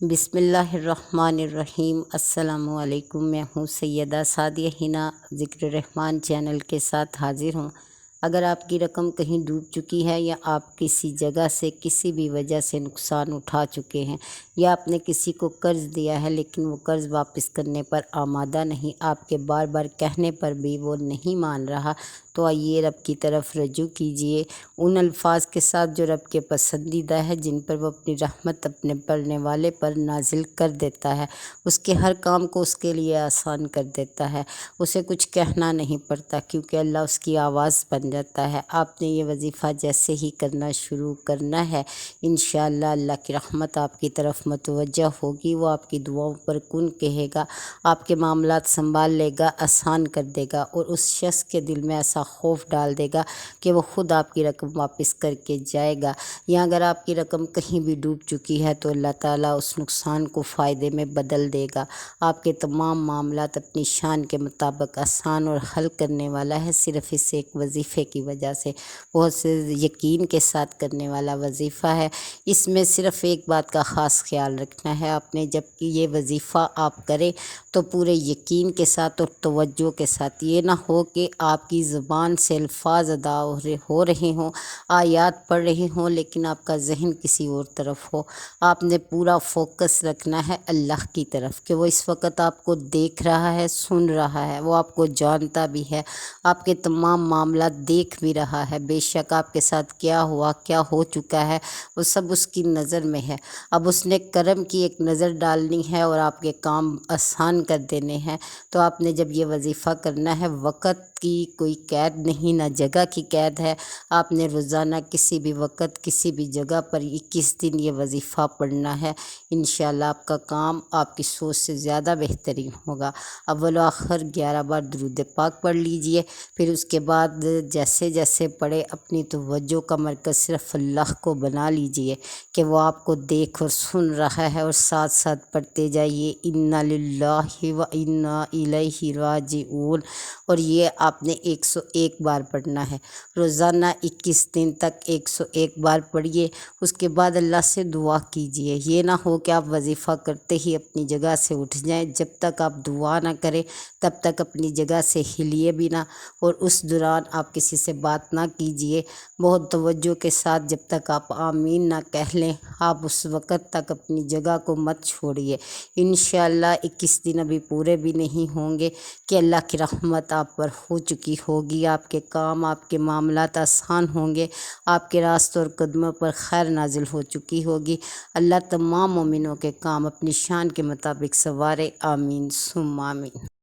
بسم اللہ الرحمن الرحیم۔ السلام علیکم، میں ہوں سیدہ سعدیہ ہنا، ذکر رحمان چینل کے ساتھ حاضر ہوں۔ اگر آپ کی رقم کہیں ڈوب چکی ہے یا آپ کسی جگہ سے کسی بھی وجہ سے نقصان اٹھا چکے ہیں یا آپ نے کسی کو قرض دیا ہے لیکن وہ قرض واپس کرنے پر آمادہ نہیں، آپ کے بار بار کہنے پر بھی وہ نہیں مان رہا، تو آئیے رب کی طرف رجوع کیجئے ان الفاظ کے ساتھ جو رب کے پسندیدہ ہے، جن پر وہ اپنی رحمت اپنے پڑھنے والے پر نازل کر دیتا ہے، اس کے ہر کام کو اس کے لیے آسان کر دیتا ہے، اسے کچھ کہنا نہیں پڑتا کیونکہ اللہ اس کی آواز بن جاتا ہے۔ آپ نے یہ وظیفہ جیسے ہی کرنا شروع کرنا ہے، انشاءاللہ اللہ کی رحمت آپ کی طرف متوجہ ہوگی، وہ آپ کی دعاؤں پر کن کہے گا، آپ کے معاملات سنبھال لے گا، آسان کر دے گا، اور اس شخص کے دل میں ایسا خوف ڈال دے گا کہ وہ خود آپ کی رقم واپس کر کے جائے گا۔ یا اگر آپ کی رقم کہیں بھی ڈوب چکی ہے تو اللہ تعالیٰ اس نقصان کو فائدے میں بدل دے گا۔ آپ کے تمام معاملات اپنی شان کے مطابق آسان اور حل کرنے والا ہے، صرف اس ایک وظیفے کی وجہ سے، بہت سے یقین کے ساتھ کرنے والا وظیفہ ہے۔ اس میں صرف ایک بات کا خاص خیال رکھنا ہے، آپ نے جب کہ یہ وظیفہ آپ کریں تو پورے یقین کے ساتھ اور توجہ کے ساتھ، یہ نہ ہو کہ آپ کی زبان سے الفاظ ادا ہو رہے ہوں، آیات پڑھ رہے ہوں، لیکن آپ کا ذہن کسی اور طرف ہو۔ آپ نے پورا فوکس رکھنا ہے اللہ کی طرف کہ وہ اس وقت آپ کو دیکھ رہا ہے، سن رہا ہے، وہ آپ کو جانتا بھی ہے، آپ کے تمام معاملات دیکھ بھی رہا ہے، بے شک آپ کے ساتھ کیا ہوا، کیا ہو چکا ہے، وہ سب اس کی نظر میں ہے۔ اب اس نے کرم کی ایک نظر ڈالنی ہے اور آپ کے کام آسان کر دینے ہیں۔ تو آپ نے جب یہ وظیفہ کرنا ہے، وقت کی کوئی قید نہیں، نہ جگہ کی قید ہے، آپ نے روزانہ کسی بھی وقت کسی بھی جگہ پر 21 دن یہ وظیفہ پڑھنا ہے، انشاءاللہ آپ کا کام آپ کی سوچ سے زیادہ بہترین ہوگا۔ اول و آخر 11 بار درود پاک پڑھ لیجئے، پھر اس کے بعد جیسے جیسے پڑھے اپنی توجہ کا مرکز صرف اللہ کو بنا لیجئے کہ وہ آپ کو دیکھ اور سن رہا ہے، اور ساتھ ساتھ پڑھتے جائیے اِنَّا لِلَّهِ وَإِنَّا إِلَيْهِ راجعون، اور یہ آپ نے 101 بار پڑھنا ہے، روزانہ 21 دن تک 101 بار پڑھیے۔ اس کے بعد اللہ سے دعا کیجئے، یہ نہ ہو کہ آپ وظیفہ کرتے ہی اپنی جگہ سے اٹھ جائیں، جب تک آپ دعا نہ کریں تب تک اپنی جگہ سے ہلیے بھی نہ، اور اس دوران آپ کسی سے بات نہ کیجئے، بہت توجہ کے ساتھ جب تک آپ آمین نہ کہہ لیں، آپ اس وقت تک اپنی جگہ کو مت چھوڑیے۔ انشاءاللہ 21 دن ابھی پورے بھی نہیں ہوں گے کہ اللہ کی رحمت آپ پر ہو چکی ہوگی، آپ کے کام، آپ کے معاملات آسان ہوں گے، آپ کے راستوں اور قدموں پر خیر نازل ہو چکی ہوگی۔ اللہ تمام مومنوں کے کام اپنی شان کے مطابق سنوارے، آمین ثم آمین۔